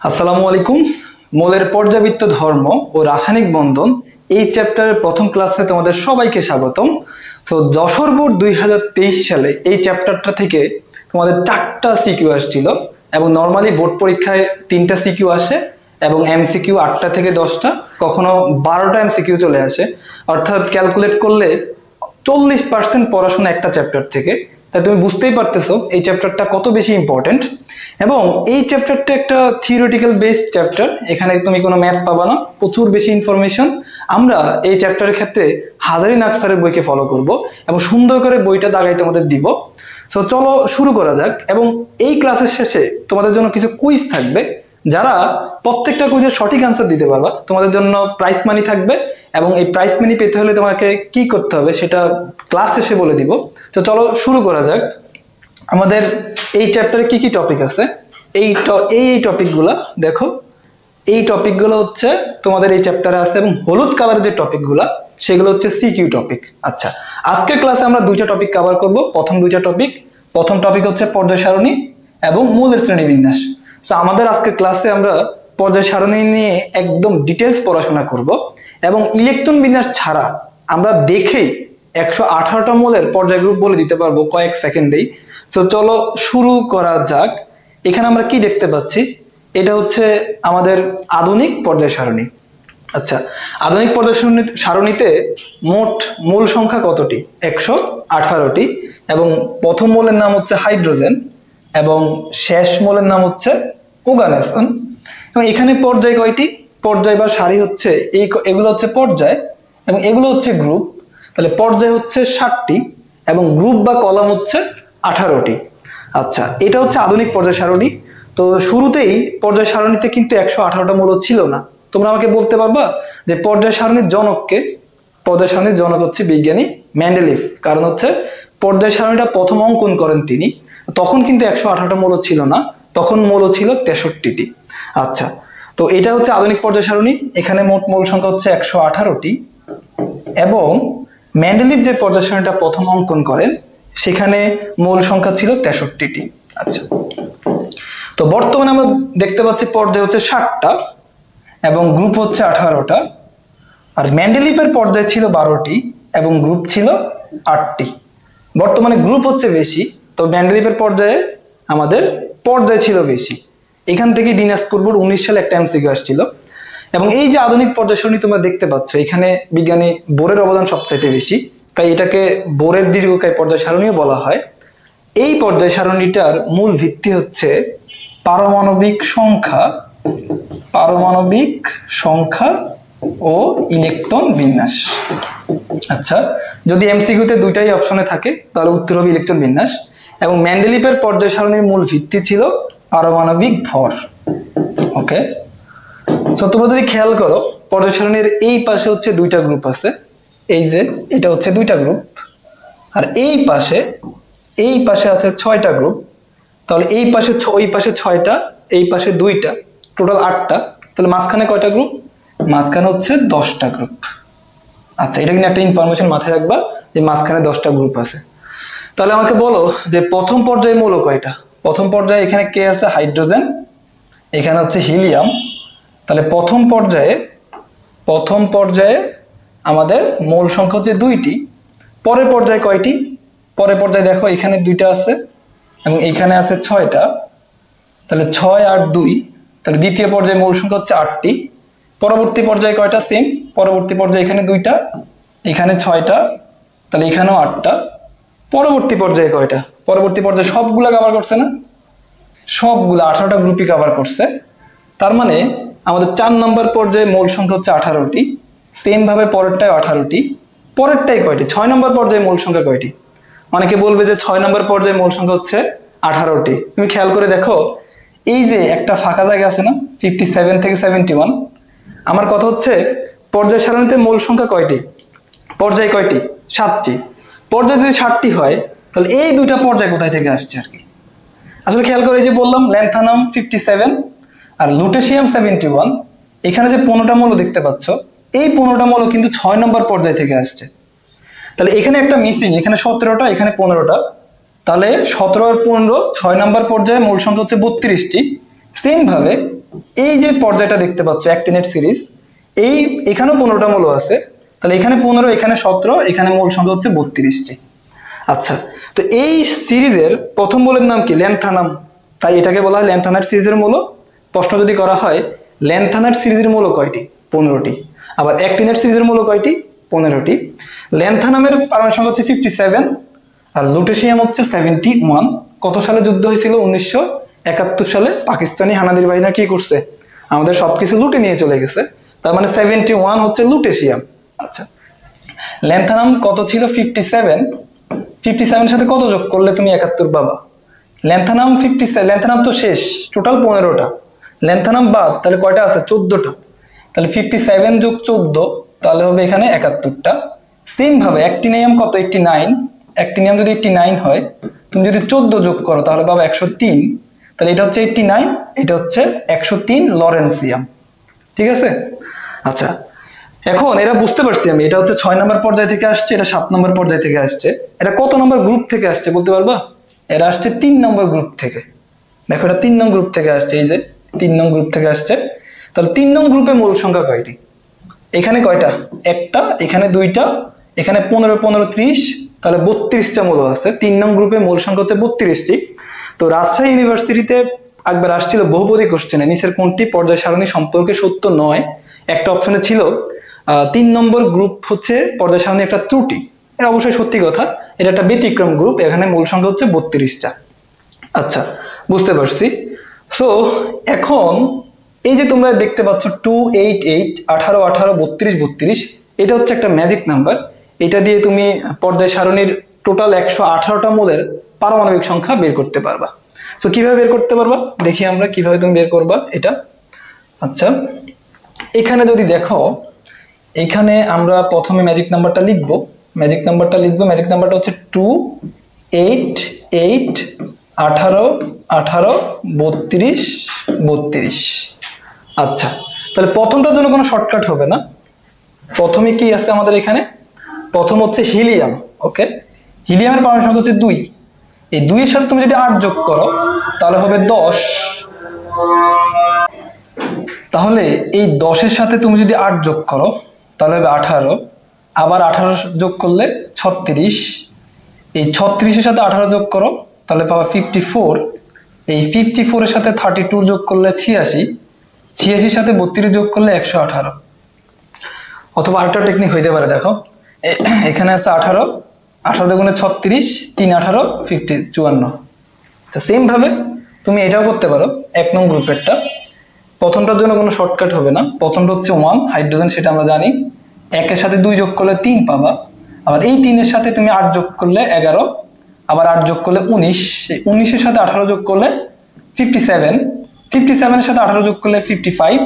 আসসালামু আলাইকুম। মৌলের পর্যাবৃত্ত ধর্ম ও রাসায়নিক বন্ধন এই চ্যাপ্টারের প্রথম ক্লাসে তোমাদের সবাইকে স্বাগতম। তো যশোর বোর্ড 2023 সালে এই চ্যাপ্টারটা থেকে তোমাদের 4টা সিকিউ আসছিল এবং নর্মালি বোর্ড পরীক্ষায় 3টা সিকিউ আসে এবং এমসিকিউ 8টা থেকে 10টা, কখনো 12টা এমসিকিউ চলে আসে। অর্থাৎ ক্যালকুলেট করলে 40% পড়াশোনা একটা চ্যাপ্টার থেকে। তাই তুমি বুঝতেই পারতেছো এই চ্যাপ্টারটা কত বেশি ইম্পর্টেন্ট। এবং এই চ্যাপ্টারটা একটা থিওরিটিক্যাল বেসড চ্যাপ্টার, এখানে তুমি কোনো ম্যাথ পাবা না, প্রচুর বেশি ইনফরমেশন। আমরা এই চ্যাপ্টারের ক্ষেত্রে হাজারি নাগ স্যারের বইকে ফলো করব এবং সুন্দর করে বইটা দাগাই তোমাদের দিব। সো চলো শুরু করা যাক। এবং এই ক্লাসের শেষে তোমাদের জন্য কিছু কুইজ থাকবে, যারা প্রত্যেকটা কুইজের সঠিক আনসার দিতে পারবা তোমাদের জন্য প্রাইজ মানি থাকবে। এবং এই প্রাইজ মানি পেতে হলে তোমাকে কি করতে হবে সেটা ক্লাস শেষে বলে দিব। তো চলো শুরু করা যাক। আমাদের এই চ্যাপ্টারে কি কি টপিক আছে, এই টপিকগুলো দেখো। এই টপিকগুলো হচ্ছে তোমাদের এই চ্যাপ্টারে আছে এবং হলুদ কালারের যে টপিকগুলো সেগুলো হচ্ছে সিকিউ টপিক। আচ্ছা, আজকের ক্লাসে আমরা দুইটা টপিক কভার করব। প্রথম টপিক হচ্ছে পর্যায় সারণী এবং মৌলের শ্রেণীবিন্যাস। তো আমাদের আজকের ক্লাসে আমরা পর্যায় সারণী নিয়ে একদম ডিটেলস পড়াশোনা করব এবং ইলেকট্রন বিন্যাস ছাড়া আমরা দেখেই 118টা মৌলের পর্যায় গ্রুপ বলে দিতে পারবো কয়েক সেকেন্ডেই। তো চলো শুরু করা যাক। এখানে আমরা কি দেখতে পাচ্ছি, এটা হচ্ছে আমাদের আধুনিক পর্যায় সারণী। আচ্ছা, আধুনিক পর্যায় সারণীতে মোট মূল সংখ্যা কতটি? 118টি। এবং প্রথম মৌলের নাম হচ্ছে হাইড্রোজেন এবং শেষ মৌলের নাম হচ্ছে ওগানেসন। এবং এখানে পর্যায় কয়টি? পর্যায় বা সারি হচ্ছে এগুলো হচ্ছে পর্যায় এবং এগুলো হচ্ছে গ্রুপ। তাহলে পর্যায় হচ্ছে 60টি এবং গ্রুপ বা কলাম হচ্ছে 18টি। আচ্ছা, এটা হচ্ছে আধুনিক পর্যায় সারণী। তো শুরুতেই পর্যায় সারণীতে কিন্তু 118টা মৌল ছিল না। তোমরা আমাকে বলতে পারবা যে পর্যায় সারণীর জনককে? পর্যায় সারণীর জনক হচ্ছে বিজ্ঞানী মেন্ডেলিভ। কারণ হচ্ছে পর্যায় সারণীটা প্রথম অঙ্কন করেন তিনি। তখন কিন্তু 118টা মৌল ছিল না, তখন মৌল ছিল 63টি। আচ্ছা, তো এটা হচ্ছে আধুনিক পর্যায় সারণী। এখানে মোট মৌল সংখ্যা হচ্ছে 118টি এবং মেন্ডেলিভ যে পর্যায় সারণীটা প্রথম অঙ্কন করেন সেখানে মৌল সংখ্যা ছিল 63টি। আচ্ছা, তো বর্তমানে আমরা দেখতে পাচ্ছি পর্যায় হচ্ছে 60টা এবং গ্রুপ হচ্ছে 18টা। আর মেন্ডেলিভের পর্যায় ছিল 12টি এবং গ্রুপ ছিল 8টি। বর্তমানে গ্রুপ হচ্ছে বেশি, তো মেন্ডেলিভের পর্যায়ে আমাদের পর্যায় ছিল বেশি। এখান থেকে দিনাজপুর বোর্ড 19 সালে একটা এমসিকিউ আসছিল। এবং এই যে আধুনিক পর্যায় সারণী তোমরা দেখতে পাচ্ছ, এখানে বিজ্ঞানী বোরের অবদান সবচাইতে বেশি, তাই এটাকে বোরের দীর্ঘকায় পর্যায় সারণীও বলা হয়। এই পর্যায় সারণীটার মূল ভিত্তি হচ্ছে পারমাণবিক সংখ্যা ও ইলেকট্রন বিন্যাস। আচ্ছা, যদি এমসিকিউতে দুইটাই অপশনে থাকে তাহলে উত্তর হবে ইলেকট্রন বিন্যাস। এবং মেন্ডেলিভের পর্যায় সারণীর মূল ভিত্তি ছিল পারমাণবিক ভর। ওকে, তো তোমরা যদি খেয়াল করো পর্যায় সারণীর এই পাশে হচ্ছে দুইটা গ্রুপ আছে, এই যে এটা হচ্ছে দুইটা গ্রুপ। আর এই পাশে আছে 6টা গ্রুপ। তাহলে এই পাশে ওই পাশে 6টা, এই পাশে 2টা, টোটাল 8টা। তাহলে মাঝখানে কয়টা গ্রুপ? মাঝখানে হচ্ছে 10টা গ্রুপ। আচ্ছা, এটা কিন্তু একটা ইনফরমেশন মাথায় রাখবা যে মাঝখানে 10টা গ্রুপ আছে। তাহলে আমাকে বলো যে প্রথম পর্যায়ে মৌল কয়টা? প্রথম পর্যায়ে এখানে কে আছে? হাইড্রোজেন, এখানে হচ্ছে হিলিয়াম। তাহলে প্রথম পর্যায়ে আমাদের মৌল সংখ্যা হচ্ছে 2টি। পরের পর্যায়ে কয়টি? পরের পর্যায়ে দেখো এখানে 2টা আছে এবং এখানে আছে 6টা। তাহলে 6 আর 2, তাহলে দ্বিতীয় পর্যায়ে মৌল সংখ্যা হচ্ছে 8টি। পরবর্তী পর্যায়ে কয়টা? সেম। পরবর্তী পর্যায়ে এখানে 2টা, এখানে 6টা, তাহলে এখানেও 8টা। পরবর্তী পর্যায়ে কয়টা? পরবর্তী পর্যায়ে সবগুলা কভার করছে না? সবগুলো 18টা গ্রুপই কভার করছে। তার মানে আমাদের 4 নম্বর পর্যায়ে মৌল সংখ্যা হচ্ছে 18টি। সেম ভাবে পরেরটায় 18টি। পরেরটাই কয়টি? 6 নম্বর পর্যায়ে মৌল সংখ্যা কয়টি? অনেকে বলবে যে 6 নম্বর পর্যায়ে মৌল সংখ্যা হচ্ছে 18টি। তুমি খেয়াল করে দেখো, এই যে একটা ফাঁকা জায়গা আছে না 57 থেকে 71, আমার কথা হচ্ছে পর্যায় সারণীতে মৌল সংখ্যা কয়টি? পর্যায় কয়টি? 7টি। পর্যায় যদি 7টি হয় তাহলে এই দুইটা পর্যায় কোথায় থেকে আসছে আর কি? আসলে খেয়াল করে যে বললাম ল্যান্থানাম 57 আর লুটেশিয়াম 71, এখানে যে 15টা মৌল দেখতে পাচ্ছ, এই 15টা মৌল কিন্তু 6 নম্বর পর্যায় থেকে আসছে। তাহলে এখানে একটা মিসিং, এখানে 17টা, এখানে 15টা। তাহলে 17 আর 15, 6 নম্বর পর্যায়ে মৌল সংখ্যা হচ্ছে 32টি। সেম ভাবে এই যে পর্যায়টা দেখতে পাচ্ছ অ্যাক্টিনেট সিরিজ, এখানেও 15টা মৌল আছে, তাহলে এখানে 15, এখানে 17, এখানে মৌল সংখ্যা হচ্ছে 32টি। আচ্ছা, তো এই সিরিজের প্রথম মৌলের নাম কি? ল্যান্থানাম। তাই এটাকে বলা হয় ল্যান্থানাইট সিরিজের মৌল। প্রশ্ন যদি করা হয় ল্যান্থানাইট সিরিজের মৌল কয়টি? 15টি। আবার অ্যাক্টিনেট সিরিজের মৌল কয়টি? 15টি। ল্যান্থানামের পারমাণবিক সংখ্যা হচ্ছে 57 আর লুটেশিয়াম হচ্ছে 71। কত সালে যুদ্ধ হয়েছিল? 1971 সালে। পাকিস্তানি হানাদার বাহিনী কি করছে? আমাদের সবকিছু লুটে নিয়ে চলে গেছে। তার মানে 71 হচ্ছে লুটেশিয়াম। আচ্ছা, ল্যান্থানাম কত ছিল? 57। 57 সাথে কত যোগ করলে তুমি 71 পাবা? ল্যান্থানাম 57, ল্যান্থানাম তো শেষ, টোটাল 15টা। ল্যান্থানাম বাদ, তাহলে কয়টা আছে? 14টা। তাহলে 57 যোগ 14, তাহলে হবে এখানে 71টা। সেম ভাবে অ্যাক্টিনিয়াম কত? 89। অ্যাক্টিনিয়াম যদি 89 হয়, তুমি যদি 14 যোগ করো তাহলে পাবা 103। তাহলে এটা হচ্ছে 89, এটা হচ্ছে 103 লরেন্সিয়াম। ঠিক আছে? আচ্ছা, এখন এরা বুঝতে পারছি আমি, এটা হচ্ছে 6 নম্বর পর্যায় থেকে আসছে, এটা 7 নম্বর পর্যায় থেকে আসছে। এটা কত নম্বর গ্রুপ থেকে আসছে বলতে পারবা? এরা আসছে 3 নম্বর গ্রুপ থেকে। দেখো, এটা 3 নং গ্রুপ থেকে আসছে, এই যে 3 নং গ্রুপ থেকে আসছে। তাহলে 3 নং গ্রুপে মৌল সংখ্যা কয়টি? এখানে কয়টা? একটা, এখানে 2টা, এখানে 15 15 30, তাহলে 32টা মৌল আছে। 3 নং গ্রুপে মৌল সংখ্যা হচ্ছে 32টি। তো রাজশাহী ইউনিভার্সিটিতে একবার আসছিল বহুপদী কোশ্চেনে, নিচের কোনটি পর্যায় সারণী সম্পর্কে সত্য নয়? একটা অপশনে ছিল 3 নম্বর গ্রুপ হচ্ছে পর্যায় সারণী একটা ত্রুটি। এটা অবশ্যই সত্যি কথা, এটা একটা ব্যতিক্রম গ্রুপ, এখানে মৌল সংখ্যা হচ্ছে 32টা। আচ্ছা, বুঝতে পারছি। সো এখন এই যে তোমরা দেখতে পাচ্ছ 288, 18 18, 32 32, এটা হচ্ছে একটা ম্যাজিক নাম্বার। এটা দিয়ে তুমি পর্যায় সারণীর টোটাল 118টা মৌলের পারমাণবিক সংখ্যা বের করতে পারবা। সো কিভাবে বের করতে পারবা দেখি আমরা, কিভাবে তুমি বের করবা এটা। আচ্ছা, এখানে যদি দেখো, এখানে আমরা প্রথমে ম্যাজিক নাম্বারটা লিখবো। ম্যাজিক নাম্বারটা হচ্ছে 288, 18 18, 32 32। আচ্ছা, তাহলে প্রথমটার জন্য কোনো শর্টকাট হবে না। প্রথমে কি আছে আমাদের এখানে? প্রথম হচ্ছে হিলিয়াম। ওকে, হিলিয়ামের পারমাণবিক সংখ্যা হচ্ছে 2। এই 2 এর সাথে তুমি যদি 8 যোগ করো তাহলে হবে 10। তাহলে এই 10 এর সাথে তুমি যদি 8 যোগ করো তাহলে হবে 18। আবার 18 যোগ করলে 36। এই 36 এর সাথে 18 যোগ করো তাহলে পাবা 54। এই 54 এর সাথে 32 যোগ করলে 86। 86 এর সাথে 32 যোগ করলে 118। অথবা আরেকটা টেকনিক হইতে পারে, দেখো এখানে আছে 18, 18 দুগুণে 36, 3 18, 50 54। তো সেম ভাবে তুমি এটাও করতে পারো 1 নং গ্রুপেরটা। প্রথমটার জন্য কোনো শর্টকাট হবে না। প্রথমটা হচ্ছে 1 হাইড্রোজেন, সেটা আমরা জানি। 1 এর সাথে 2 যোগ করলে 3 পাবা। আবার এই 3 এর সাথে তুমি 8 যোগ করলে 11, আবার 8 যোগ করলে 19। 19 এর সাথে 18 যোগ করলে 57। 57 এর সাথে 18 যোগ করলে 55,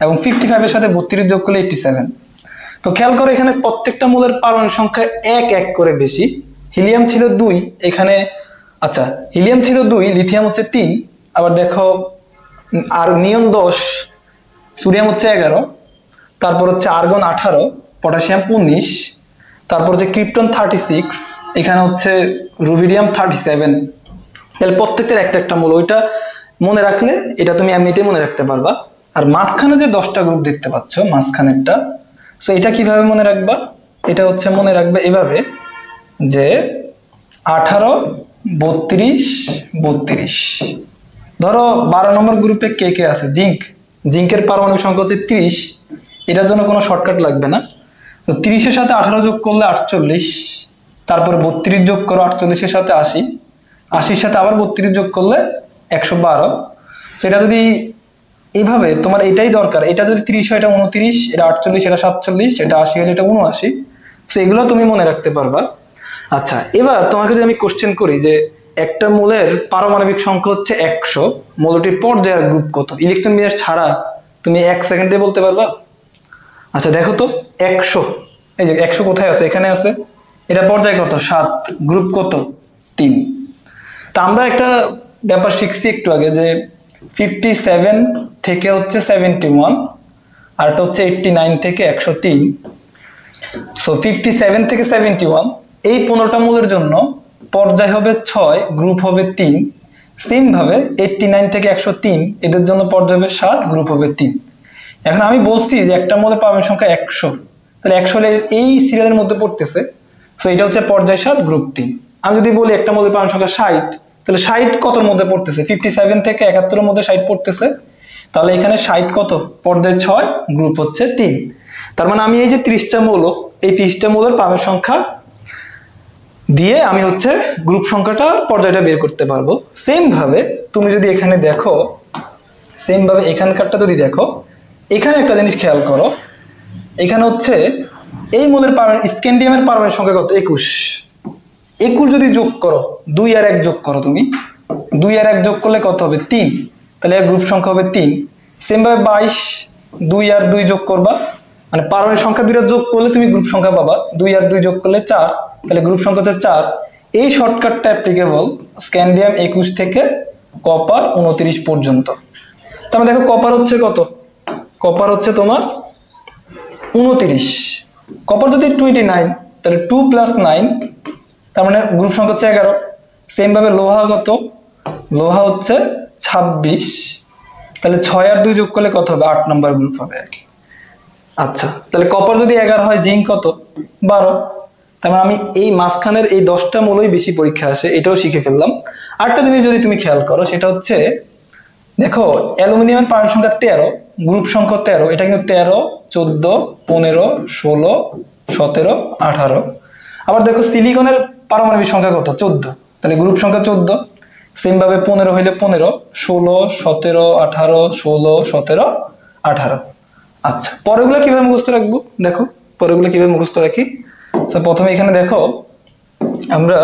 এবং 55 এর সাথে 32 যোগ করলে 87। তো খেয়াল করো, এখানে প্রত্যেকটা মৌলের পারমাণবিক সংখ্যা 1 1 করে বেশি। হিলিয়াম ছিল 2 এখানে। আচ্ছা, হিলিয়াম ছিল 2, লিথিয়াম হচ্ছে 3। আবার দেখো, আর নিয়ন 10, সোডিয়াম হচ্ছে 11, তারপর হচ্ছে আর্গন 18, পটাশিয়াম 19, তারপর হচ্ছে ক্রিপ্টন 36, এখানে হচ্ছে রুবিডিয়াম 37। তাহলে প্রত্যেকটার একটা একটা মৌল, ওইটা মনে রাখলে এটা তুমি এমনিতেই মনে রাখতে পারবা। আর মাঝখানে যে 10টা গ্রুপ দেখতে পাচ্ছ, মাঝখানেরটা, সো এটা কিভাবে মনে রাখবা? এটা হচ্ছে মনে রাখবে এভাবে যে 18 32 32। ধরো 12 নম্বর গ্রুপে কে কে আছে? জিঙ্কের পারমাণবিক সংখ্যা হচ্ছে 30। এটার জন্য কোনো শর্টকাট লাগবে না। তো 30 এর সাথে 18 যোগ করলে 48, তারপর 32 যোগ করো 48 এর সাথে 80, 80 এর সাথে আবার 32 যোগ করলে 112। সেটা যদি এইভাবে, তোমার এটাই দরকার, এটা যদি 30 হয় এটা 29, এটা 48, এটা 47, এটা 80 হলে এটা 79। তো এগুলো তুমি মনে রাখতে পারবা। আচ্ছা, এবার তোমাকে যদি আমি কোশ্চেন করি যে একটা মৌলের পারমাণবিক সংখ্যা হচ্ছে 100, মৌলটির পর্যায়ের গ্রুপ কত? ইলেকট্রন বিন্যাস ছাড়া তুমি 1 সেকেন্ডে বলতে পারবা? আচ্ছা দেখো তো, 100, এই যে 100 কোথায় আছে? এখানে আছে। এটা পর্যায় কত? 7, গ্রুপ কত? 3। তা আমরা একটা ব্যাপার শিখছি একটু আগে যে 57 থেকে হচ্ছে 71, আর এটা হচ্ছে 89 থেকে 103। সো 57 থেকে 71, এই 15টা মৌলের জন্য পর্যায় হবে 6, গ্রুপ হবে 3। সেম ভাবে 89 থেকে 103 এদের জন্য পর্যায় হবে 7, গ্রুপ হবে 3। এখন আমি বলছি যে একটা মৌলের পারমাণবিক সংখ্যা 100, তাহলে 100 হলে এই সিরিয়ালের মধ্যে পড়তেছে, সো এটা হচ্ছে পর্যায় 7, গ্রুপ 3। আমি যদি বলি একটা মৌলের পারমাণবিক সংখ্যা 60, তাহলে 60 কতর মধ্যে পড়তেছে? 57 থেকে 71 এর মধ্যে 60 পড়তেছে, তাহলে এখানে 60 কত? পর্যায় 6, গ্রুপ হচ্ছে 3। তার মানে আমি এই যে 30টা মৌল, এই 30টা মৌলের পারমাণবিক সংখ্যা দিয়ে আমি হচ্ছে গ্রুপ সংখ্যাটা পর্যায়টা বের করতে পারবো। সেম ভাবে তুমি যদি এখানে দেখো, সেম ভাবে এখানকারটা যদি দেখো, এখানে একটা জিনিস খেয়াল করো, এখানে হচ্ছে এই মৌলের স্ক্যান্ডিয়ামের পারমাণবিক সংখ্যা কত? 21। 21 যদি যোগ করো, 2 আর 1 যোগ করো, তুমি 2 আর 1 যোগ করলে কত হবে? 3, তাহলে গ্রুপ সংখ্যা হবে 3। সেম ভাবে 22, 2 আর 2 যোগ করবা, মানে পারমাণবিক সংখ্যা দুইটা যোগ করলে তুমি গ্রুপ সংখ্যা পাবা, 2 আর 2 যোগ করলে 4, তাহলে গ্রুপ সংখ্যা হচ্ছে 4। এই শর্টকাটটা অ্যাপ্লিকেবল স্ক্যান্ডিয়াম 21 থেকে কপার 29 পর্যন্ত। তাহলে দেখো কপার হচ্ছে কত? কপার হচ্ছে তোমার 29, কপার যদি 29, তাহলে 2 + 9, তার মানে গ্রুপ সংখ্যা হচ্ছে 11। সেম ভাবে লোহা কত? লোহা হচ্ছে 26, তাহলে 6 আর 2 যোগ করলে কত হবে? 8 নম্বর গ্রুপ হবে আর কি। আচ্ছা, তাহলে কপার যদি 11 হয়, জিঙ্ক কত? 12। তার মানে আমি এই মাঝখানের এই 10টা মৌলই বেশি পরীক্ষা আসে, এটাও শিখে ফেললাম। আরেকটা জিনিস যদি তুমি খেয়াল করো, সেটা হচ্ছে দেখো অ্যালুমিনিয়ামের পারমাণবিক সংখ্যা 13, গ্রুপ সংখ্যা 13, এটা কিন্তু 13, 14, 15, 16, 17, 18। আবার দেখো সিলিকনের পারমাণবিক সংখ্যা কত? 14, তাহলে গ্রুপ সংখ্যা 14। সেম ভাবে 15 হইলে 15, 16, 17, 18, 16, 17, 18। আচ্ছা, পরেগুলো কিভাবে মুখস্থ রাখবো? দেখো পরেগুলো কিভাবে মুখস্থ রাখি। তো প্রথমে এখানে দেখো, আমরা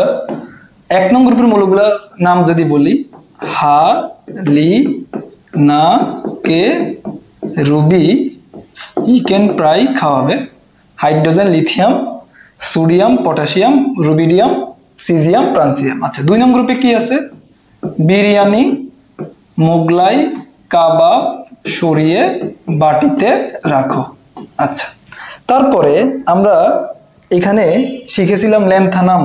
1 নং গ্রুপের মৌলগুলোর নাম যদি বলি, হা, লি, না, কে, রুবি, চিকেন প্রায় খাওয়াবে, hydrogen, lithium, sodium, potassium, rubidium, caesium, francium. আচ্ছা, 2 নং গ্রুপে কি আছে? বিরিয়ানি, মোগলাই, কাবাব, সরিয়ে বাটিতে রাখো। আচ্ছা, তারপরে আমরা এখানে শিখেছিলাম ল্যান্থানাম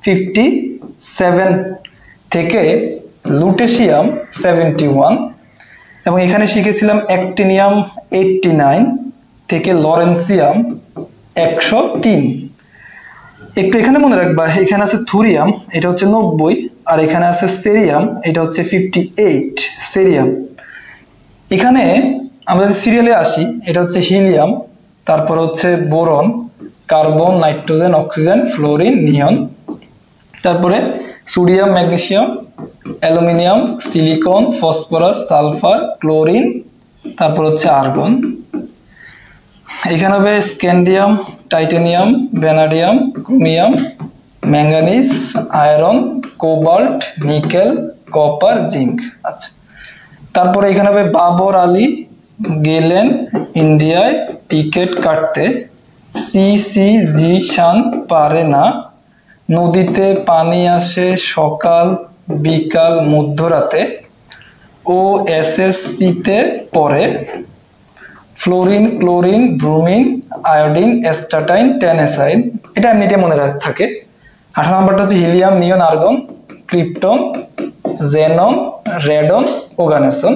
57 থেকে লুটেশিয়াম 71, এবং এখানে শিখেছিলাম অ্যাক্টিনিয়াম 89 থেকে লরেন্সিয়াম 103। একটু এখানে মনে রাখবা, এখানে আছে থুরিয়াম, এটা হচ্ছে 90, আর এখানে আছে সেরিয়াম, এটা হচ্ছে 58 সেরিয়াম। এখানে আমরা সিরিয়ালে আসি, এটা হচ্ছে হিলিয়াম, তারপর হচ্ছে boron, carbon, nitrogen, oxygen, fluorine, neon, তারপরে sodium, magnesium, aluminium, silicon, phosphorus, sulphur, chlorine, তারপর হচ্ছে আর্গন। এখানে হবে scandium, titanium, vanadium, chromium, manganese, iron, cobalt, nickel, copper, zinc. আচ্ছা, তারপরে এখানে হবে বাবর আলী গেলেন ইন্ডিয়ায় টিকিট কাটতে, সিসি শান পারে না, নদীতে পানি আসে সকাল বিকাল মধ্যরাতে, ও এসএসসিতে পড়ে, fluorine, chlorine, bromine, iodine, astatine, tennessine. এটা এমনিতে মনে থাকে। 18 নম্বরটা হচ্ছে helium, neon, argon, krypton, xenon, radon, oganesson.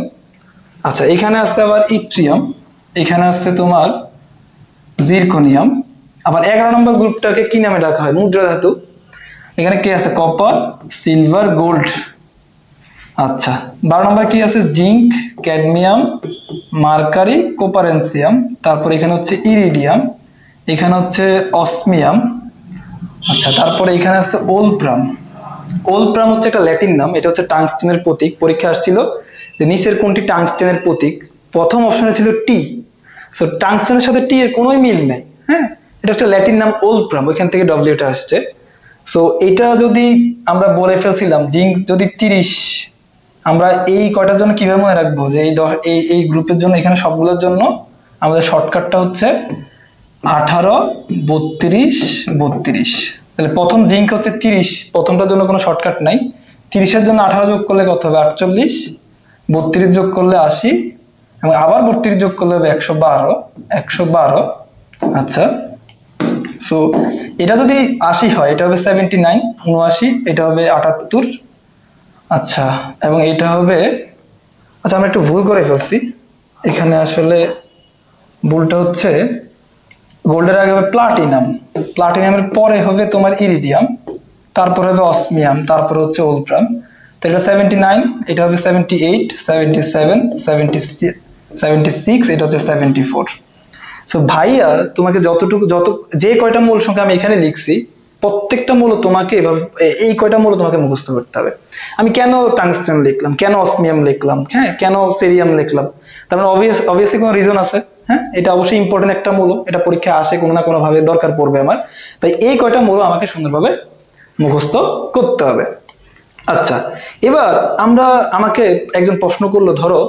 আচ্ছা, এখানে আছে আবার ইট্রিয়াম, এখানে আছে তোমার জিরকনিয়াম। আবার 11 নম্বর গ্রুপটাকে কি নামে ডাকা হয়? মুদ্রা ধাতু। এখানে কি আছে? Copper, silver, gold. আচ্ছা, 12 নম্বর কি আছে? Zinc, cadmium, mercury, copernicium. তারপর এখানে হচ্ছে ইরিডিয়াম, এখানে হচ্ছে অসমিয়াম। আচ্ছা, তারপরে এখানে আছে ওলপ্রাম। ওলপ্রাম হচ্ছে একটা ল্যাটিন নাম, এটা হচ্ছে টাংস্টেনের প্রতীক। পরীক্ষা আসছিল যে নিচের কোনটি টাংস্টেনের প্রতীক? প্রথম অপশনে ছিল টি। সো টাংস্টেনের সাথে টি এর কোনোই মিল নেই। হ্যাঁ, এটা একটা ল্যাটিন নাম ওলপ্রাম, ওইখান থেকে ডব্লিউটা আসছে। সো এটা যদি আমরা বলে ফেলছিলাম জিঙ্ক যদি 30, আমরা এই কয়টার জন্য কিভাবে মনে রাখবো যে এই গ্রুপের জন্য, এখানে সবগুলোর জন্য আমাদের শর্টকাটটা হচ্ছে 18, 32, 32। তাহলে প্রথম জিঙ্ক হচ্ছে 30, প্রথমটার জন্য কোনো শর্টকাট নাই। 30-এর জন্য 18 যোগ করলে কত হবে? 48, 32 যোগ করলে 80, এবং আবার 32 যোগ করলে হবে 112। আচ্ছা, সো এটা যদি 80 হয়, এটা হবে 79, 79, এটা হবে 78, আচ্ছা, এবং এটা হবে, আচ্ছা আমরা একটু ভুল করে ফেলছি এখানে, আসলে ভুলটা হচ্ছে গোল্ডের আগে হবে প্লাটিনাম, প্লাটিনামের পরে হবে তোমার ইরিডিয়াম, তারপর হবে অসমিয়াম, তারপর হচ্ছে ওলফ্রাম। তো এটা 79, এটা হবে 78, 77, 76, এটা হচ্ছে 74। সো ভাইয়া তোমাকে যে কয়টা মূল সংখ্যা আমি এখানে লিখছি, প্রত্যেকটা মূল তোমাকে এভাবে এই কয়টা মূল তোমাকে মুখস্থ করতে হবে। আমি কেন টাংস্টেন লিখলাম, কেন অসমিয়াম লিখলাম, হ্যাঁ কেন সেরিয়াম লিখলাম, তার মানে অবভিয়াসলি কোনো রিজন আছে। হ্যাঁ, এটা অবশ্যই ইম্পর্টেন্ট একটা মূল, এটা পরীক্ষা আসে কোনো না কোনো ভাবে দরকার পড়বে আমার, তাই এই কয়টা মূল আমাকে সুন্দরভাবে মুখস্থ করতে হবে। আচ্ছা, এবার আমাকে একজন প্রশ্ন করলো, ধরো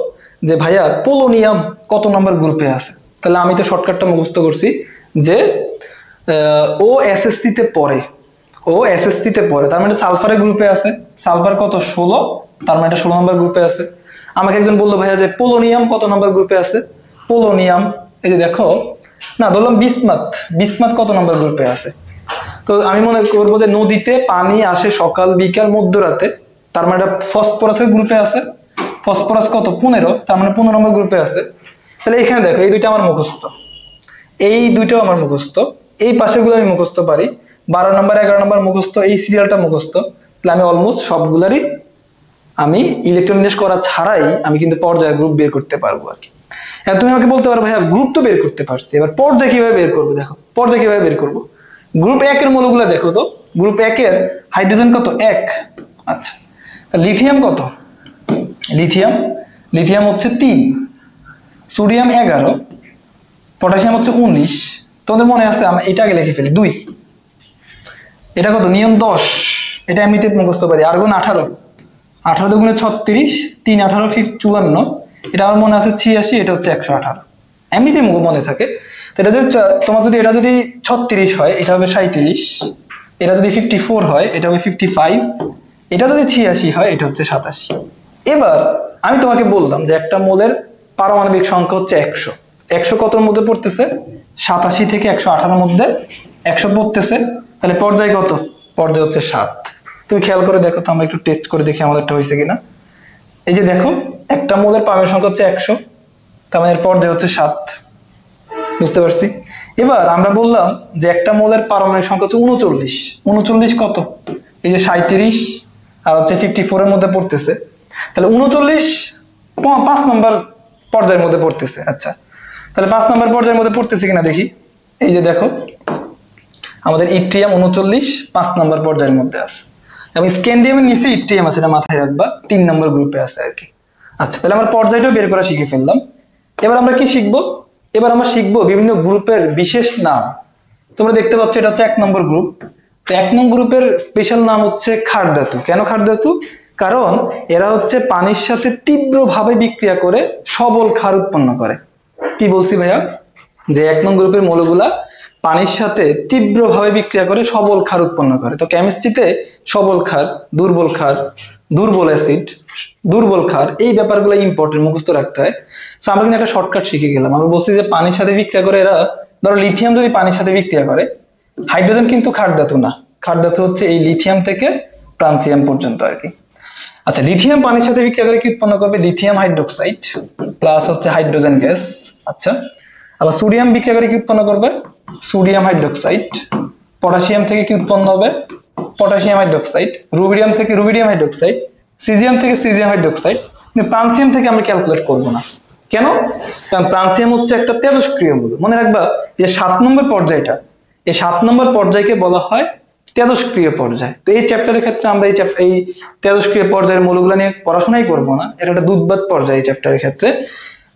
যে ভাইয়া পোলোনিয়াম কত নম্বর গ্রুপে আছে, তাহলে আমি তো শর্টকাটটা মুখস্থ করছি যে ও এসএসসি তে পড়ে, তার মানে সালফারের গ্রুপে আছে, সালফার কত 16, তার মানে এটা 16 নম্বর গ্রুপে আছে। আমাকে একজন বললো ভাইয়া যে পোলোনিয়াম কত নম্বর গ্রুপে আছে, পোলোনিয়াম এই যে দেখো না, ধরলাম বিসমাথ কত নম্বর গ্রুপে আছে। তো আমি মনে করবো যে নদীতে পানি আসে সকাল বিকাল মধ্যরাতে, তার মানে ফসফরাসের গ্রুপে আছে, ফসফরাস কত 15, তার মানে 15 নম্বর গ্রুপে আছে। তাহলে এখানে দেখো এই দুইটা আমার মুখস্থ, এই দুইটাও আমার মুখস্থ, এই পাশেগুলো আমি মুখস্থ পারি, 12 নম্বর 11 নম্বর মুখস্থ, এই সিরিয়ালটা মুখস্থ। তাহলে আমি অলমোস্ট সবগুলারই আমি ইলেকট্রনিক্স করা ছাড়াই আমি কিন্তু পর্যায় গ্রুপ বের করতে পারবো আর কি। এখন তুমি আমাকে বলতে পারো ভাইয়া গ্রুপ তো বের করতে পারছি, এবার পর্যায় কিভাবে বের করবো, দেখো পর্যায় কিভাবে বের করবো। গ্রুপ 1 এর মৌলগুলো দেখো তো, গ্রুপ 1 এর হাইড্রোজেন কত 1, আচ্ছা লিথিয়াম কত, লিথিয়াম হচ্ছে 3, সোডিয়াম 11, পটাশিয়াম হচ্ছে 19, তোমাদের মনে আছে আমি এটা আগে লিখে ফেলি 2, এটা কত নিয়ম 10, এটা এমনিতে মুখস্থ পারি। আর্গন 18, 18 দুগুণে 36, 3 18 54, এটা আমার মনে আছে 86, এটা হচ্ছে 118, এমনিতে মনে থাকে। তো এটা যদি তোমার যদি এটা যদি 36 হয় এটা হবে 37, এটা যদি 54 হয় এটা হবে 55, এটা যদি 86 হয় এটা হচ্ছে 87। এবার আমি তোমাকে বললাম যে একটা মোলের পারমাণবিক সংখ্যা হচ্ছে 100, 100 কতর মধ্যে পড়তেছে, 87 থেকে 118 মধ্যে 100 পড়তেছে, তাহলে পর্যায় কত, পর্যায় হচ্ছে 7। তুমি খেয়াল করে দেখো তো, আমরা একটু টেস্ট করে দেখি আমাদেরটা হয়েছে কিনা। এই যে দেখো একটা মোলের পারমাণবিক সংখ্যা হচ্ছে 100, তার মানে পর্যায় হচ্ছে 7, বুঝতে পারছি। এবার আমরা বললাম যে একটা মোলের পারমাণবিক সংখ্যা হচ্ছে 39, 39 কত, এই যে 37 আর হচ্ছে 54 এর মধ্যে পড়তেছে, তাহলে 39 5 নম্বর পর্যায়ের মধ্যে পড়তেছে। আচ্ছা, তাহলে 5 নম্বর পর্যায়ের মধ্যে পড়তেছে কিনা দেখি। এই যে দেখো আমাদের ইট্রিয়াম 39 5 নম্বর পর্যায়ের মধ্যে আছে, এবং স্ক্যান্ডিয়ামের নিচে ইট্রিয়াম আছে, এটা মাথায় রাখবা, 3 নম্বর গ্রুপে আছে আর কি। আচ্ছা, তাহলে আমরা পর্যায়টাও বের করা শিখে ফেললাম। এবার আমরা কি শিখবো, এবার আমরা শিখবো বিভিন্ন গ্রুপের বিশেষ নাম। তোমরা দেখতে পাচ্ছ এটা হচ্ছে 1 নম্বর গ্রুপ, তো 1 নং গ্রুপের স্পেশাল নাম হচ্ছে ক্ষার ধাতু। কেন ক্ষার ধাতু, কারণ এরা হচ্ছে পানির সাথে তীব্রভাবে বিক্রিয়া করে সবল ক্ষার উৎপন্ন করে। কি বলছি ভাইয়া, যে 1 নং গ্রুপের মৌলগুলা পানির সাথে তীব্রভাবে বিক্রিয়া করে সবল ক্ষার উৎপন্ন করে। তো কেমিস্ট্রিতে সবল ক্ষার, দুর্বল ক্ষার, দুর্বল অ্যাসিড, দুর্বল ক্ষার, এই ব্যাপারগুলো ইম্পর্টেন্ট, মুখস্থ রাখতে হয়। তো আমরা কিন্তু একটা শর্টকাট শিখে গেলাম। আমরা বলছি যে পানির সাথে বিক্রিয়া করে এরা, ধরো লিথিয়াম যদি পানির সাথে বিক্রিয়া করে, হাইড্রোজেন কিন্তু ক্ষার ধাতু না, ক্ষার ধাতু হচ্ছে এই লিথিয়াম থেকে ফ্রান্সিয়াম পর্যন্ত আর কি। আচ্ছা, লিথিয়াম পানির সাথে বিক্রিয়া করে কি উৎপন্ন করবে, লিথিয়াম হাইড্রোক্সাইড প্লাস হচ্ছে হাইড্রোজেন গ্যাস। আচ্ছা, আবার সোডিয়াম বিক্রিয়া করে কি উৎপন্ন করবে, সোডিয়াম হাইড্রোক্সাইড। পটাশিয়াম থেকে কি উৎপন্ন হবে, পটাশিয়াম হাইড্রোক্সাইড। রুবিডিয়াম থেকে রুবিডিয়াম হাইড্রোক্সাইড। সিজিয়াম থেকে সিজিয়াম হাইড্রোক্সাইড। কিন্তু প্রান্সিয়াম থেকে আমরা ক্যালকুলেট করব না, কেন, কারণ প্রান্সিয়াম হচ্ছে একটা তেজস্ক্রিয় মূল। মনে রাখবা যে 7 নম্বর পর্যায়টা, এই 7 নম্বর পর্যায়কে বলা হয় তেজস্ক্রিয় পর্যায়। তো এই চ্যাপ্টারের ক্ষেত্রে আমরা এই তেজস্ক্রিয় পর্যায়ের মৌলগুলো নিয়ে পড়াশোনাই করব না, এটা একটা দুধবাদ পর্যায় এই চ্যাপ্টারের ক্ষেত্রে।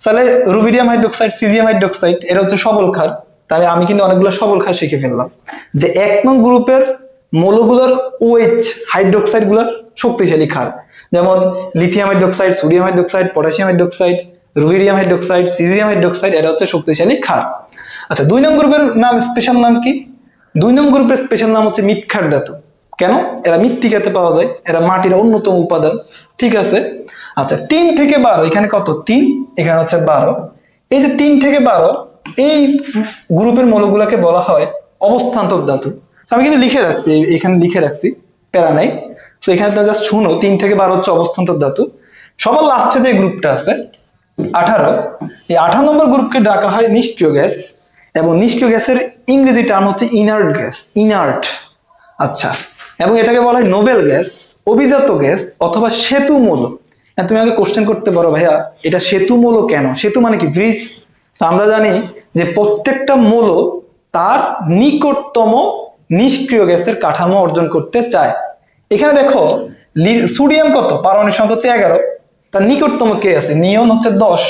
তাহলে রুবিডিয়াম হাইড্রোক্সাইড, সিজিয়াম হাইড্রোক্সাইড, এটা হচ্ছে সবল ক্ষার। তাহলে আমি কিন্তু অনেকগুলো সবল ক্ষার শিখে ফেললাম, যে 1 নং গ্রুপের মৌলগুলোর OH হাইড্রোক্সাইড গুলো শক্তিশালী ক্ষার, যেমন lithium hydroxide, sodium hydroxide, potassium hydroxide, rubidium hydroxide, caesium hydroxide, এটা হচ্ছে শক্তিশালী ক্ষার। আচ্ছা, 2 নং গ্রুপের নাম, স্পেশাল নাম কি, 2 নং গ্রুপের স্পেশাল নাম হচ্ছে মৃৎক্ষার ধাতু। কেন, এরা মৃত্তিকাতে পাওয়া যায়, এরা মাটির অন্যতম উপাদান, ঠিক আছে। আচ্ছা, 3 থেকে 12, এখানে কত 3, এখানে হচ্ছে 12। এই যে 3 থেকে 12 এই গ্রুপের মৌলগুলোকে বলা হয় অবস্থান্তর ধাতু। আমি কিন্তু লিখে রাখছি, এখানে লিখে রাখছি, প্যারা নাই। তো এখানে তো জাস্ট শুনো 3 থেকে 12 হচ্ছে অবস্থান্তর ধাতু। সবার লাস্টে যে গ্রুপটা আছে 18, এই 18 নম্বর গ্রুপকে ডাকা হয় নিষ্ক্রিয় গ্যাস, এবং নিষ্ক্রিয় গ্যাসের ইংরেজি টার্ম হচ্ছে ইনার্ট গ্যাস, ইনার্ট। আচ্ছা, এবং এটাকে বলা হয় নোবেল গ্যাস, অভিজাত গ্যাস অথবা সেতু মৌল। তুমি আগে কোশ্চেন করতে পারো ভাইয়া এটা সেতু মৌল কেন? সেতু মানে কি? ব্রিজ। আমরা জানি যে প্রত্যেকটা মৌল তার নিকটতম নিষ্ক্রিয় গ্যাসের কাঠামো অর্জন করতে চায়। এখানে দেখো সোডিয়াম কত, পারমাণবিক সংখ্যা হচ্ছে 11, তার নিকটতম কে আছে? নিয়ন হচ্ছে 10,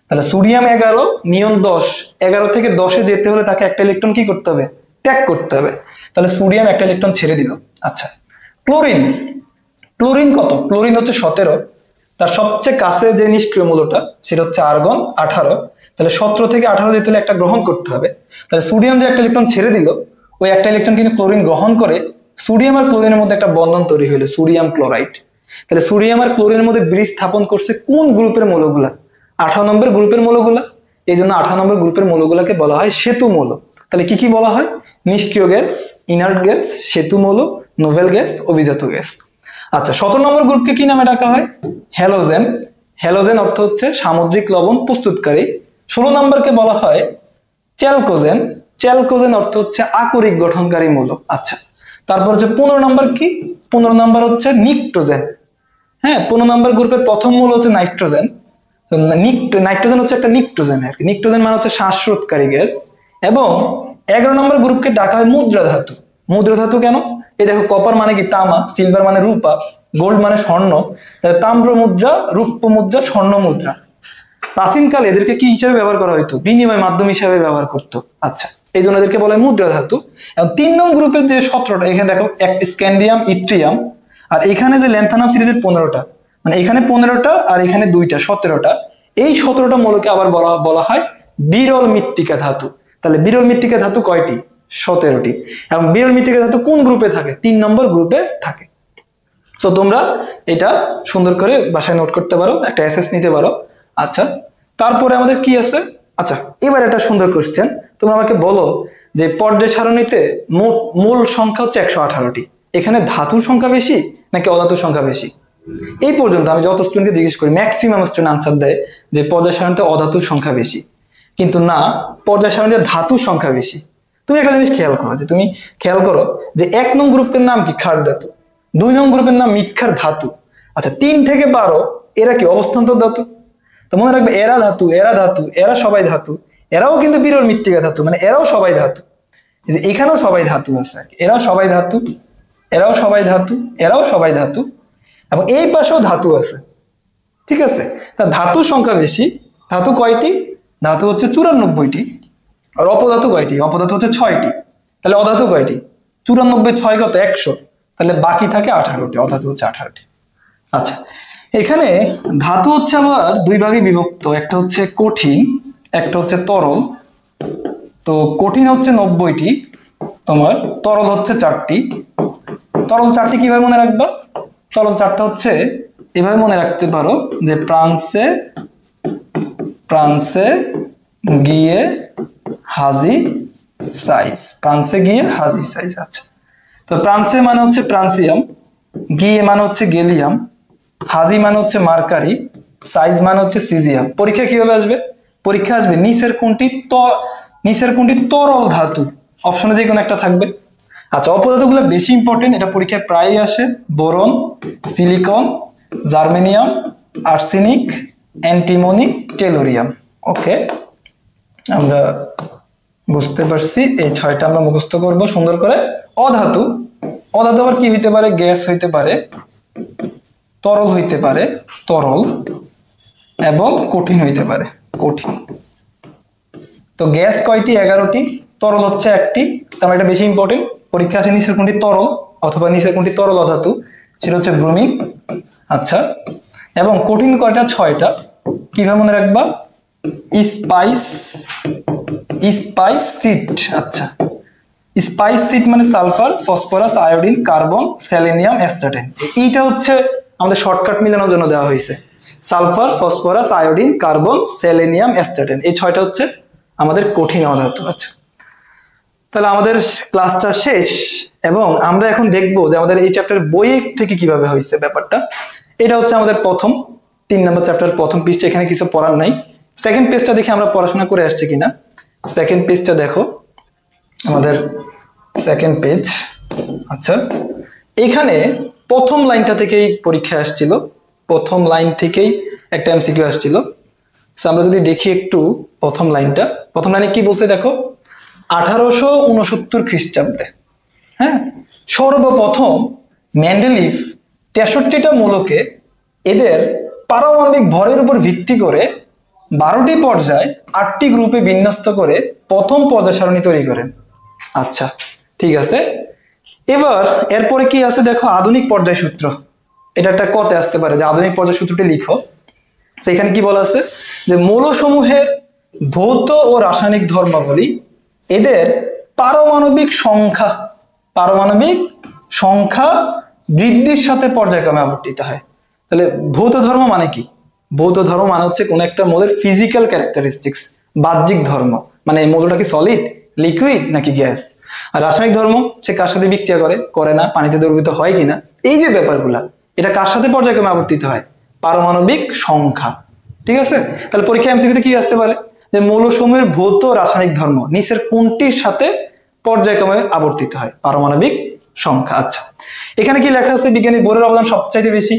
তাহলে সোডিয়াম 11, নিয়ন 10, 11 থেকে 10-এ যেতে হলে তাকে একটা ইলেকট্রন কি করতে হবে? ত্যাগ করতে হবে। তাহলে সোডিয়াম একটা ইলেকট্রন ছেড়ে দিল। আচ্ছা, ক্লোরিন, ক্লোরিন কত? ক্লোরিন হচ্ছে 17, তার সবচেয়ে কাছে যে নিষ্ক্রিয় মৌলটা সেটা হচ্ছে আর্গন 18, তাহলে 17 থেকে 18 যেতে হলে একটা গ্রহণ করতে হবে। তাহলে সোডিয়াম যে একটা ইলেকট্রন ছেড়ে দিল, ওই একটা ইলেকট্রন কিন্তু ক্লোরিন গ্রহণ করে সোডিয়াম আর ক্লোরিনের মধ্যে একটা বন্ধন তৈরি হলো, সোডিয়াম ক্লোরাইড। তাহলে সোডিয়াম আর ক্লোরিনের মধ্যে ব্রিজ স্থাপন করছে কোন গ্রুপের মৌলগুলা? 18 নম্বর গ্রুপের মৌলগুলা। এই জন্য 18 নম্বর গ্রুপের মৌলগুলাকে বলা হয় সেতু মৌল। তাহলে কি কি বলা হয়? নিষ্ক্রিয় গ্যাস, ইনার্ট গ্যাস, সেতু মৌল, নোবেল গ্যাস, অভিজাত গ্যাস। আচ্ছা, 17 নম্বর গ্রুপকে কি নামে ডাকা হয়? হ্যালোজেন। হ্যালোজেন অর্থ হচ্ছে সামুদ্রিক লবণ প্রস্তুতকারী। 16 নম্বরকে বলা হয় চ্যালকোজেন। চ্যালকোজেন অর্থ হচ্ছে আকরিক গঠনকারী মৌল। আচ্ছা, তারপর হচ্ছে 15 নম্বর কি? 15 নম্বর হচ্ছে নিকটোজেন। হ্যাঁ, 15 নম্বর গ্রুপের প্রথম মৌল হচ্ছে নাইট্রোজেন। নাইট্রোজেন হচ্ছে একটা নিকটোজেন আর কি। নিকটোজেন মানে হচ্ছে শ্বাসরোধকারী গ্যাস। এবং 11 নম্বর গ্রুপকে ডাকা হয় মুদ্রা ধাতু। মুদ্রা ধাতু কেন? এই দেখো, কপার মানে কি? তামা, সিলভার মানে রূপা, গোল্ড মানে স্বর্ণ, তাম্র মুদ্রা, রূপ্য মুদ্রা, স্বর্ণ মুদ্রা। প্রাচীনকালে এদেরকে কি হিসেবে ব্যবহার করা হইতো? বিনিময় মাধ্যম হিসেবে ব্যবহার করতো। আচ্ছা, এই জন্য এদেরকে বলা হয় মুদ্রা ধাতু। এবং 3 নং গ্রুপের যে 17টা, এখানে দেখো একটা স্ক্যান্ডিয়াম, ইট্রিয়াম, আর এখানে যে ল্যান্থানাম সিরিজের 15টা, মানে এখানে 15টা আর এখানে 2টা, 17টা। এই 17টা মৌলকে আবার বলা হয় বিরল মৃত্তিকা ধাতু। তাহলে বিরল মৃত্তিকা ধাতু কয়টি? 17টি। এবং বিরল মৃত্তিকা ধাতু কোন গ্রুপে থাকে? 3 নম্বর গ্রুপে থাকে। তো তোমরা এটা সুন্দর করে বাসায় নোট করতে পারো, একটা এসএস নিতে পারো। আচ্ছা, তারপরে আমাদের কি আছে? আচ্ছা, এবার একটা সুন্দর কোশ্চেন, তোমরা আমাকে বলো যে পর্যায় সারণীতে মূল সংখ্যা হচ্ছে 118টি। এখানে ধাতুর সংখ্যা বেশি নাকি অধাতুর সংখ্যা বেশি? এই পর্যন্ত আমি যত স্টুডেন্টকে জিজ্ঞেস করি ম্যাক্সিমাম স্টুডেন্ট আনসার দেয় যে পর্যায় সারণীতে অধাতুর সংখ্যা বেশি। কিন্তু না, পর্যায় সারণীতে ধাতুর সংখ্যা বেশি। তুমি একটা জিনিস খেয়াল করো, যে তুমি খেয়াল করো যে 1 নং গ্রুপের নাম কি? ক্ষার ধাতু। 2 নং গ্রুপের নাম মৃৎক্ষার ধাতু। আচ্ছা, 3 থেকে 12 এরা কি? অবস্থান্তর ধাতু। তো মনে রাখবে, এরা ধাতু, এরা ধাতু, এরা সবাই ধাতু। এরাও কিন্তু বিরল মৃত্তিকা ধাতু, মানে এরাও সবাই ধাতু। এখানেও সবাই ধাতু আছে, এরাও সবাই ধাতু, এরাও সবাই ধাতু, এরাও সবাই ধাতু, এবং এই পাশেও ধাতু আছে। ঠিক আছে, তা ধাতুর সংখ্যা বেশি। ধাতু কয়টি? ধাতু হচ্ছে 94টি। আর অপধাতু কয়টি? অপধাতু হচ্ছে 6টি। তাহলে অধাতু কয়টি? 94, 6 কত? 100। তাহলে বাকি থাকে 18টি, অধাতু হচ্ছে 18টি। আচ্ছা, এখানে ধাতু হচ্ছে আবার 2 ভাগে বিভক্ত, একটা হচ্ছে কঠিন, একটা হচ্ছে তরল। তো কঠিন হচ্ছে 90টি, তোমার তরল হচ্ছে 4টি। তরল 4টি কিভাবে মনে রাখবা? তরল 4টা হচ্ছে এভাবে মনে রাখতে পারো যে প্রান্সে প্রান্সে গিয়ে হাজি সাইজ, প্রান্সে গিয়ে হাজি সাইজ। আচ্ছা, তো প্রান্সে মানে হচ্ছে প্রান্সিয়াম, গিয়ে মানে হচ্ছে গেলিয়াম, হাজি মানে হচ্ছে মার্কারি, সাইজ মানে হচ্ছে সিজিয়াম। পরীক্ষা কিভাবে আসবে? পরীক্ষা আসবে নিচের কোনটি তরল ধাতু, অপশনে যে কোনো একটা থাকবে। আচ্ছা, অপধাতুগুলো বেশি ইম্পর্টেন্ট, এটা পরীক্ষায় প্রায়ই আসে। Boron, silicon, germanium, arsenic, antimony, tellurium. Okay, আমরা বুঝতে পারছি। এই 6টা আমরা মুখস্থ করব সুন্দর করে। অধাতু, অধাতু আবার কি হইতে পারে? গ্যাস হইতে পারে, তরল হইতে পারে, তরল, এবং কঠিন হইতে পারে, কঠিন। তো গ্যাস কয়টি? 11টি, তরল হচ্ছে 1টি। তার মানে এটা বেশি ইম্পর্টেন্ট। পরীক্ষা আসে নিচের কোনটি তরল অথবা নিচের কোনটি তরল অধাতু, সেটা হচ্ছে ব্রোমিন। আচ্ছা, এবং কঠিন কয়টা? 6টা। কিভাবে মনে রাখবা? স্পাইসিট। আচ্ছা, স্পাইসিট মানে sulphur, phosphorus, iodine, carbon, selenium, astatine. এইটা হচ্ছে আমাদের শর্টকাট মিলানোর জন্য দেওয়া হয়েছে। Sulphur, phosphorus, iodine, carbon, selenium, astatine, এই 6টা হচ্ছে আমাদের কঠিন অধাতু। আচ্ছা, তাহলে আমাদের ক্লাসটা শেষ এবং আমরা এখন দেখবো যে আমাদের এই চ্যাপ্টার বই থেকে কিভাবে হয়েছে ব্যাপারটা। এটা হচ্ছে আমাদের প্রথম 3 নম্বর চ্যাপ্টার প্রথম পৃষ্ঠা, এখানে কিছু পড়ার নাই। সেকেন্ড পেজটা দেখে আমরা পড়াশোনা করে আসছি কিনা। সেকেন্ড পেজটা দেখো, আমাদের সেকেন্ড পেজ। আচ্ছা, এখানে প্রথম লাইনটা থেকেই পরীক্ষা আসছিল, প্রথম লাইন থেকেই একটা এমসিকিউ আসছিল। আমরা যদি দেখি একটু প্রথম লাইনে কি বলছে দেখো, 1869 খ্রিস্টাব্দে, হ্যাঁ, সর্বপ্রথম মেন্ডেলিভ 63টা মূলকে এদের পারমাণবিক ভরের উপর ভিত্তি করে 12টি পর্যায় 8টি গ্রুপে বিন্যস্ত করে প্রথম পর্যায় সারণী তৈরি করেন। আচ্ছা, ঠিক আছে। এবার এরপরে কি আছে দেখো, আধুনিক পর্যায় সূত্র। এটা একটা কতে আসতে পারে যে আধুনিক পর্যায় সূত্রটি লিখো। সেখানে কি বলা আছে যে মৌলসমূহের ভৌত ও রাসায়নিক ধর্মাবলী এদের পারমাণবিক সংখ্যা বৃদ্ধির সাথে পর্যায়ক্রমে আবর্তিত হয়। তাহলে ভৌত ধর্ম মানে কি? ভৌত ধর্ম মানে হচ্ছে কোন একটা মৌলের ফিজিক্যাল ক্যারেক্টারিস্টিক্স, বাহ্যিক ধর্ম, মানে এই মৌলটা কি সলিড, লিকুইড নাকি গ্যাস। আর রাসায়নিক ধর্ম, সে কার সাথে বিক্রিয়া করে না, পানিতে দ্রবীভূত হয় কিনা, এই যে ব্যাপারগুলা, এটা কার সাথে পর্যায়ক্রমে আবর্তিত হয়? পারমাণবিক সংখ্যা। ঠিক আছে, তাহলে পরীক্ষা এমসিকিউতে কি আসতে পারে যে মৌলসমূহের ভৌত রাসায়নিক ধর্ম নিচের কোনটির সাথে পর্যায়ক্রমে আবর্তিত হয়? পারমাণবিক সংখ্যা। আচ্ছা, এখানে কি লেখা আছে? বিজ্ঞানী বোরের অবদান সবচাইতে বেশি,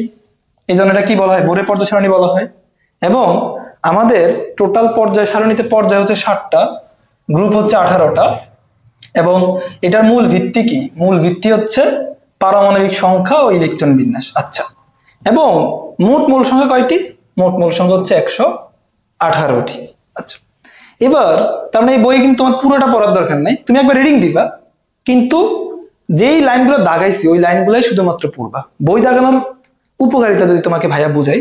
এই জন্য এটা কি বলা হয়? বোরের পর্যায় সারণী বলা হয়। এবং আমাদের টোটাল পর্যায় সারণীতে পর্যায় হচ্ছে 60টা, গ্রুপ হচ্ছে 18টা, এবং এটার মূল ভিত্তি কি? মূল ভিত্তি হচ্ছে পারমাণবিক সংখ্যা ও ইলেকট্রন বিন্যাস। আচ্ছা, এবং মোট মূল সংখ্যা কয়টি? মোট মূল সংখ্যা হচ্ছে 118টি। আচ্ছা, এবার তার মানে এই বই কিন্তু তোমার পুরোটা পড়ার দরকার নাই, তুমি একবার রিডিং দিবা, কিন্তু যেই লাইনগুলো দাগাইছি ওই লাইনগুলোই শুধুমাত্র পড়বা। বই দাগানোর উপকারিতা যদি তোমাকে ভাইয়া বুঝাই,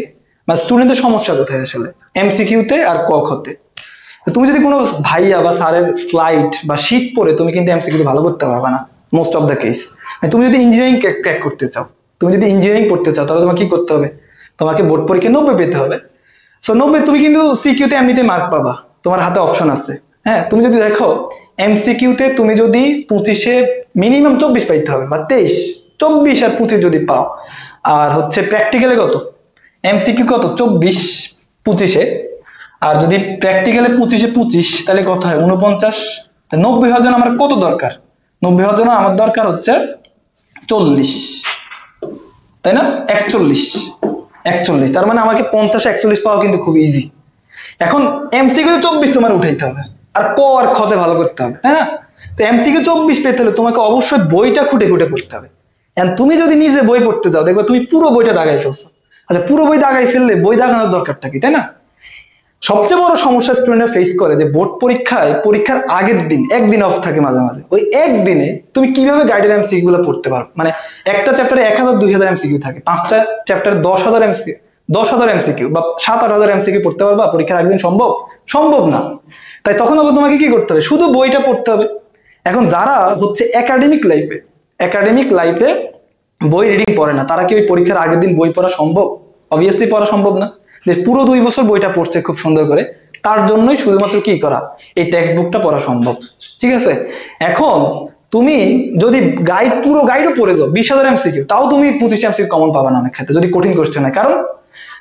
বা স্টুডেন্টের সমস্যা কোথায় আসলে এমসিকিউতে আর ক খতে। তুমি যদি কোনো ভাইয়া বা স্যারের স্লাইড বা শীট পড়ে তুমি কিন্তু এমসিকিউ ভালো করতে পারবে না মোস্ট অফ দ্য কেস। তুমি যদি ইঞ্জিনিয়ারিং ক্র্যাক করতে চাও, তুমি যদি ইঞ্জিনিয়ারিং পড়তে চাও, তাহলে তোমাকে কি করতে হবে? তোমাকে বোর্ড পরীক্ষায় 90 পেতে হবে। সো 90 তুমি কিন্তু সিকিউতে এমনিতে মার্ক পাবা, তোমার হাতে অপশন আছে। হ্যাঁ, তুমি যদি দেখো এমসিকিউতে তুমি যদি 25-এ মিনিমাম 24 পাইতে হবে, বা 23, 24 আর 25 যদি পাও, আর হচ্ছে প্র্যাকটিক্যালে কত? এমসিকিউ কত? 24 25-এ, আর যদি প্র্যাকটিক্যালে 25-এ 25, তাহলে কত হয়? 49। 90 হওয়ার জন্য আমার কত দরকার? 90 হওয়ার জন্য আমার দরকার হচ্ছে 40, তাই না? 41। তার মানে আমাকে 50-এ 41 পাওয়া কিন্তু খুব ইজি। এখন এমসিকিউ 24 তোমার উঠাইতে হবে, আর ক আর খতে ভালো করতে হবে, তাই না? তো এমসিকিউ 24 পেতে হলে তোমাকে অবশ্যই বইটা খুঁটে খুঁটে পড়তে হবে। এন্ড তুমি যদি নিজে বই পড়তে যাও, দেখবে তুমি পুরো বইটা দাগাই ফেলছো। আচ্ছা, পুরো বই দাগাই ফেললে বই দাগানোর দরকারটা কি, তাই না? সবচেয়ে বড় সমস্যা স্টুডেন্টরা ফেস করে যে বোর্ড পরীক্ষার আগের দিন একদিন অফ থাকে মাঝে মাঝে, ওই একদিনে তুমি কিভাবে গাইডেড এমসিকিউ গুলো পড়তে পারো? মানে একটা চ্যাপ্টারে 1000-2000 এমসিকিউ থাকে, 5টা চ্যাপ্টারে 10,000 এমসিকিউ বা 7-8,000 এমসিকিউ পড়তে পারবা পরীক্ষার আগের দিন? সম্ভব না। তাই তখন আবার তোমাকে কি করতে হবে? শুধু বইটা পড়তে হবে। এখন যারা হচ্ছে একাডেমিক লাইফে বই রিডিং পড়ে না, তারা কি ওই পরীক্ষার আগের দিন বই পড়া সম্ভব? অবভিয়াসলি পড়া সম্ভব না। যে পুরো 2 বছর বইটা পড়ছে খুব সুন্দর করে, তার জন্যই শুধুমাত্র কি করা, এই টেক্সট বুকটা পড়া সম্ভব। ঠিক আছে, এখন তুমি যদি পুরো গাইডও পড়ে যাও 20,000 এমসিকিউ, তাও তুমি 25 এমসিকিউ কমন পাবা না অনেক ক্ষেত্রে, যদি কঠিন কোশ্চেন হয়।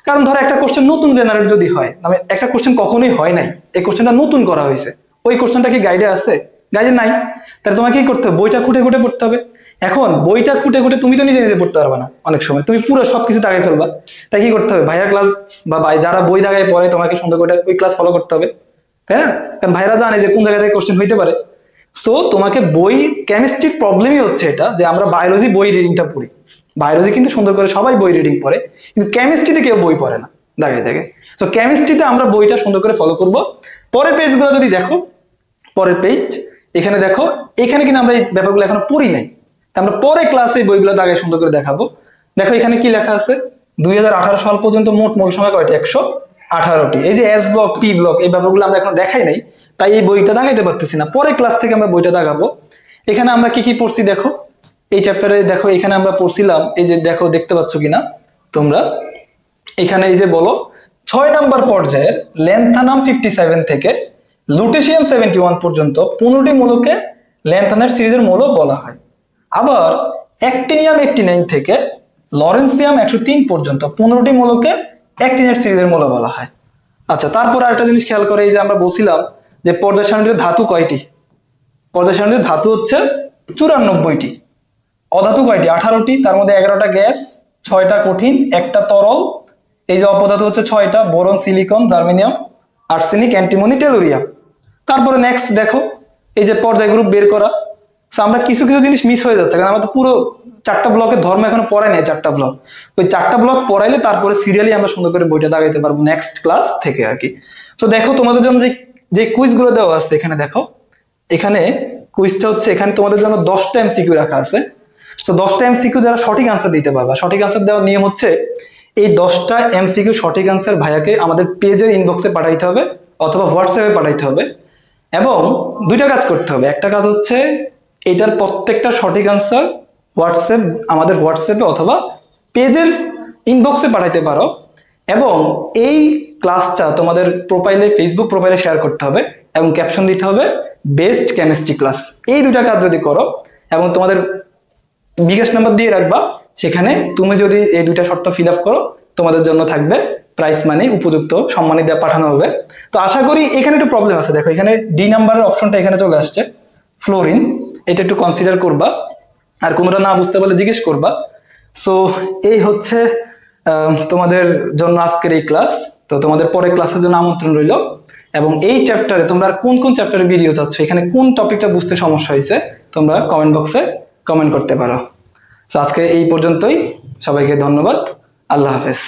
কারণ ধরো একটা কোশ্চেন নতুন জেনারেট যদি হয়, মানে একটা কোশ্চেন কখনোই হয় নাই, এই কোশ্চেনটা নতুন করা হয়েছে, ওই কোশ্চেনটা কি গাইডে আছে? গাইডে নাই। তাহলে তোমাকে কি করতে হবে? বইটা খুঁটে খুঁটে পড়তে হবে। এখন বইটা খুঁটে খুঁটে তুমি তো নিজে নিজে পড়তে পারবে না, অনেক সময় তুমি পুরো সবকিছু দাগাই ফেলবা। তাই কি করতে হবে? ভাইয়ার ক্লাস বা যারা বই দাগায় পড়ে তোমাকে সুন্দর করে ওই ক্লাস ফলো করতে হবে, তাই না? কারণ ভাইরা জানে যে কোন জায়গা থেকে কোশ্চেন হইতে পারে। সো তোমাকে কেমিস্ট্রির প্রবলেমই হচ্ছে এটা যে আমরা বায়োলজি বই রিডিংটা পড়ি, বায়োলজি কিন্তু সুন্দর করে সবাই বই রিডিং পড়ে, কিন্তু কেমিস্ট্রিতে কেউ বই পড়ে না দাগে। তো কেমিস্ট্রিতে আমরা বইটা সুন্দর করে ফলো করব। পরের পেজগুলো যদি দেখো, পরের পেজ এখানে দেখো, এখানে কিন্তু আমরা এই ব্যাপারগুলো এখনো পড়ি নাই, আমরা পরে ক্লাসে বইগুলো দাগায় সুন্দর করে দেখাবো। দেখো এখানে কি লেখা আছে, 2018 সাল পর্যন্ত মোট মূল সংখ্যা কয়টি? 118টি। এই যে এস ব্লক, পি ব্লক, এই ব্যাপারগুলো আমরা এখন দেখাই নাই, তাই এই বইটা দাগাইতে পারতেছি না। পরে ক্লাস থেকে আমরা বইটা দাগাবো। এখানে আমরা কি কি পড়ছি দেখো, এই চ্যাপ্টারে দেখো এখানে আমরা পড়ছিলাম, এই যে দেখো, দেখতে পাচ্ছ কিনা তোমরা, এখানে এই যে বলো 6 নম্বর পর্যায়ের ল্যান্থানাম 57 থেকে লুটেশিয়াম 71 পর্যন্ত 15টি মূলকে ল্যান্থানাইট সিরিজের মৌলও বলা হয়। আবার অ্যাক্টিনিয়াম 89 থেকে লরেন্সিয়াম 103 পর্যন্ত 15টি মৌলকে অ্যাক্টিনাইট সিরিজের মৌল বলা হয়। আচ্ছা, তারপর আরেকটা জিনিস খেয়াল করে, এই যে আমরা বলছিলাম যে পর্যায় সারণীতে ধাতু কয়টি, পর্যায় সারণীতে ধাতু হচ্ছে 94টি, অধাতু কয়টি 18টি, তার মধ্যে 11টা গ্যাস, 6টা কঠিন, একটা তরল, এই যে অপধাতু হচ্ছে 6টা, boron, silicon, germanium, arsenic, antimony, tellurium. তারপরে নেক্সট দেখো এই যে পর্যায় গ্রুপ বের করা। আমরা কিছু কিছু জিনিস মিস হয়ে যাচ্ছে, কারণ আমরা তো পুরো 4টা ব্লকের ধর্ম এখনো পড়াই নাই, 4টা ব্লক। ওই 4টা ব্লক পড়াইলে তারপরে সিরিয়ালি আমরা সুন্দর করে বইটা দাগাইতে পারবো নেক্সট ক্লাস থেকে আর কি। তো দেখো তোমাদের জন্য যে যে কুইজগুলো দেওয়া আছে এখানে, দেখো এখানে কুইজটা হচ্ছে, এখানে তোমাদের জন্য 10টা এমসিকিউ রাখা আছে। তো 10টা এমসিকিউ যারা সঠিক আনসার দিতে পারবা, সঠিক আনসার দেওয়ার নিয়ম হচ্ছে এই 10টা এমসিকিউ সঠিক আনসার ভাইয়াকে আমাদের পেজের ইনবক্সে পাঠাইতে হবে অথবা হোয়াটসঅ্যাপে পাঠাইতে হবে, এবং দুইটা কাজ করতে হবে। একটা কাজ হচ্ছে এটার প্রত্যেকটা সঠিক আনসার হোয়াটসঅ্যাপ, আমাদের হোয়াটসঅ্যাপে অথবা পেজের ইনবক্সে পাঠাইতে পারো, এবং এই ক্লাসটা তোমাদের প্রোফাইলে, ফেসবুক প্রোফাইলে শেয়ার করতে হবে এবং ক্যাপশন দিতে হবে বেস্ট কেমিস্ট্রি ক্লাস। এই দুইটা কাজ যদি করো এবং তোমাদের বিকাশ নাম্বার দিয়ে রাখবা, সেখানে তুমি যদি এই দুইটা শর্ত ফিল আপ করো তোমাদের জন্য থাকবে প্রাইস মানি, উপযুক্ত সম্মানী দেওয়া পাঠানো হবে। তো আশা করি এখানে একটু প্রবলেম আছে, দেখো এখানে ডি নাম্বারের অপশনটা এখানে চলে আসছে, ফ্লোরিন, এটা একটু কনসিডার করবা, আর কোনোটা না বুঝতে পারলে জিজ্ঞেস করবা। সো এই হচ্ছে তোমাদের জন্য আজকের এই ক্লাস। তো তোমাদের পরের ক্লাসের জন্য আমন্ত্রণ রইল, এবং এই চ্যাপ্টারে তোমরা কোন কোন চ্যাপ্টারের ভিডিও চাচ্ছ, এখানে কোন টপিকটা বুঝতে সমস্যা হয়েছে তোমরা কমেন্ট বক্সে কমেন্ট করতে পারো। তো আজকে এই পর্যন্তই, সবাইকে ধন্যবাদ, আল্লাহ হাফেজ।